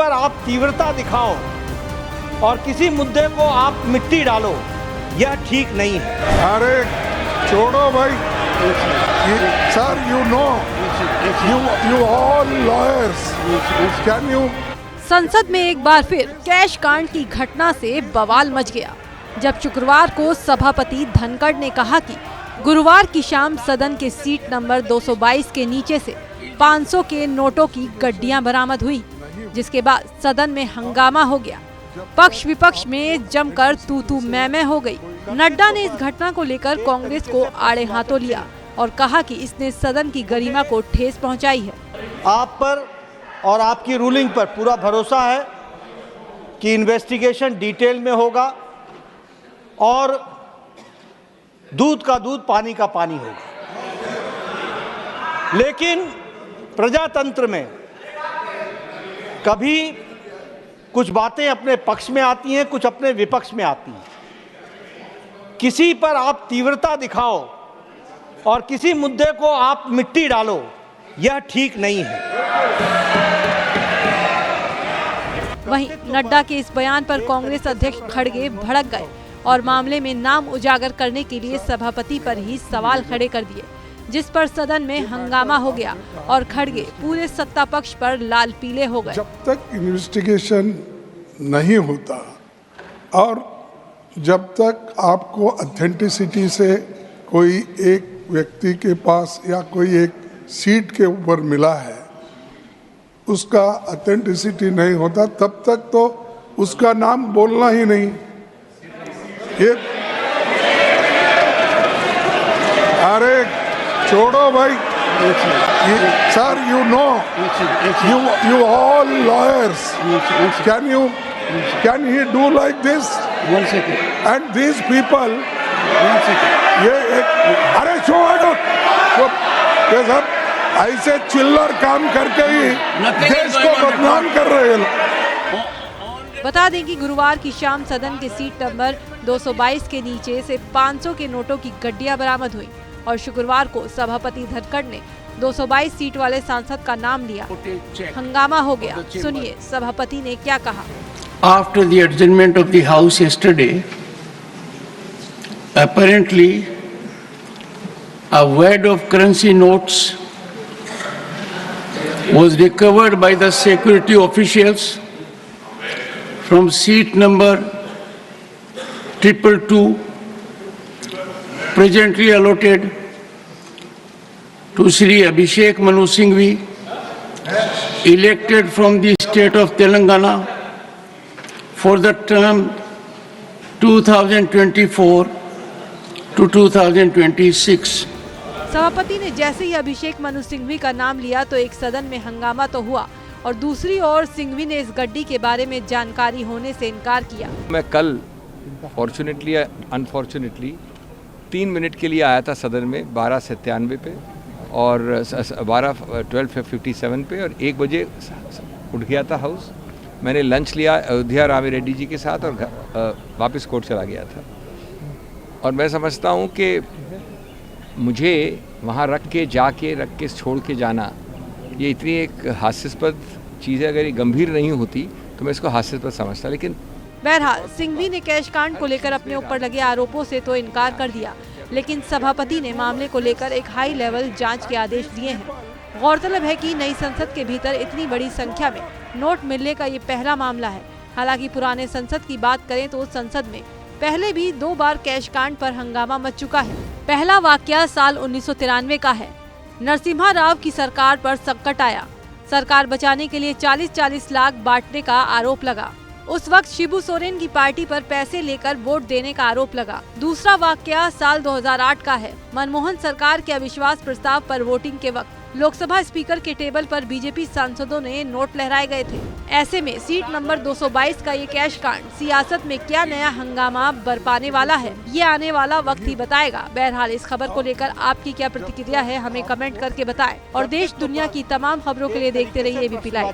पर आप तीव्रता दिखाओ और किसी मुद्दे को आप मिट्टी डालो, यह ठीक नहीं है। अरे छोड़ो भाई sir, you all lawyers, can you? संसद में एक बार फिर कैश कांड की घटना से बवाल मच गया जब शुक्रवार को सभापति धनखड़ ने कहा कि गुरुवार की शाम सदन के सीट नंबर 222 के नीचे से 500 के नोटों की गड्डियां बरामद हुई, जिसके बाद सदन में हंगामा हो गया। पक्ष विपक्ष में जमकर तू मैं हो गई। नड्डा ने इस घटना को लेकर कांग्रेस को आड़े हाथों लिया और कहा कि इसने सदन की गरिमा को ठेस पहुंचाई है। आप पर और आपकी रूलिंग पर पूरा भरोसा है कि इन्वेस्टिगेशन डिटेल में होगा और दूध का दूध पानी का पानी होगा। लेकिन प्रजातंत्र में कभी कुछ बातें अपने पक्ष में आती हैं, कुछ अपने विपक्ष में आती हैं। किसी पर आप तीव्रता दिखाओ और किसी मुद्दे को आप मिट्टी डालो, यह ठीक नहीं है। वहीं नड्डा के इस बयान पर कांग्रेस अध्यक्ष खड़गे भड़क गए और मामले में नाम उजागर करने के लिए सभापति पर ही सवाल खड़े कर दिए, जिस पर सदन में हंगामा हो गया और खड़गे पूरे सत्ता पक्ष पर लाल पीले हो गए। जब तक इन्वेस्टिगेशन नहीं होता और जब तक आपको ऑथेंटिसिटी से कोई एक व्यक्ति के पास या कोई एक सीट के ऊपर मिला है, उसका ऑथेंटिसिटी नहीं होता, तब तक तो उसका नाम बोलना ही नहीं। ये अरे छोड़ो भाई sir, you all lawyers, can he do like this? 1 second. And these people, 1 second. ये एक अरे छोड़ो ये सब ऐसे चिल्लर काम करके ही देश को बदनाम कर रहे हैं। बता दें कि गुरुवार की शाम सदन के सीट नंबर 222 के नीचे से 500 के नोटों की गड्डियां बरामद हुई और शुक्रवार को सभापति धनखड़ ने 222 सीट वाले सांसद का नाम लिया। हंगामा हो गया। सुनिए सभापति ने क्या कहा। After the adjournment of the House yesterday, apparently a wad of currency notes was recovered by the security officials from seat number 222, presently allotted to Shri Abhishek Manu Singhvi, elected from the state of Telangana for the term 2024 to 2026. सभापति ने जैसे ही अभिषेक मनु सिंघवी का नाम लिया तो एक सदन में हंगामा तो हुआ और दूसरी ओर सिंघवी ने इस गड्डी के बारे में जानकारी होने से इनकार किया। मैं कल फॉर्चुनेटली अनफॉर्चुनेटली 3 मिनट के लिए आया था सदन में 12:97 पे और 12:57 पे और 1 बजे उठ गया था हाउस। मैंने लंच लिया अयोध्या रामी रेड्डी जी के साथ और वापस कोर्ट चला गया था। और मैं समझता हूँ कि मुझे वहाँ रख के छोड़ के जाना ये इतनी एक हास्यास्पद चीज़ है। अगर ये गंभीर नहीं होती तो मैं इसको हास्यास्पद समझता। लेकिन बहरहाल सिंघवी ने कैश कांड को लेकर अपने ऊपर लगे आरोपों से तो इनकार कर दिया, लेकिन सभापति ने मामले को लेकर एक हाई लेवल जांच के आदेश दिए हैं। गौरतलब है कि नई संसद के भीतर इतनी बड़ी संख्या में नोट मिलने का ये पहला मामला है। हालांकि पुराने संसद की बात करें तो संसद में पहले भी 2 बार कैश कांड पर हंगामा मच चुका है। पहला वाकया साल 1993 का है। नरसिम्हा राव की सरकार पर संकट आया। सरकार बचाने के लिए 40-40 लाख बांटने का आरोप लगा। उस वक्त शिबू सोरेन की पार्टी पर पैसे लेकर वोट देने का आरोप लगा। दूसरा वाकया साल 2008 का है। मनमोहन सरकार के अविश्वास प्रस्ताव पर वोटिंग के वक्त लोकसभा स्पीकर के टेबल पर बीजेपी सांसदों ने नोट लहराए गए थे। ऐसे में सीट नंबर 222 का ये कैश कांड सियासत में क्या नया हंगामा बरपाने वाला है, ये आने वाला वक्त ही बताएगा। बहरहाल इस खबर को लेकर आपकी क्या प्रतिक्रिया है, हमें कमेंट करके बताएं और देश दुनिया की तमाम खबरों के लिए देखते रहिए एबीपी लाइव।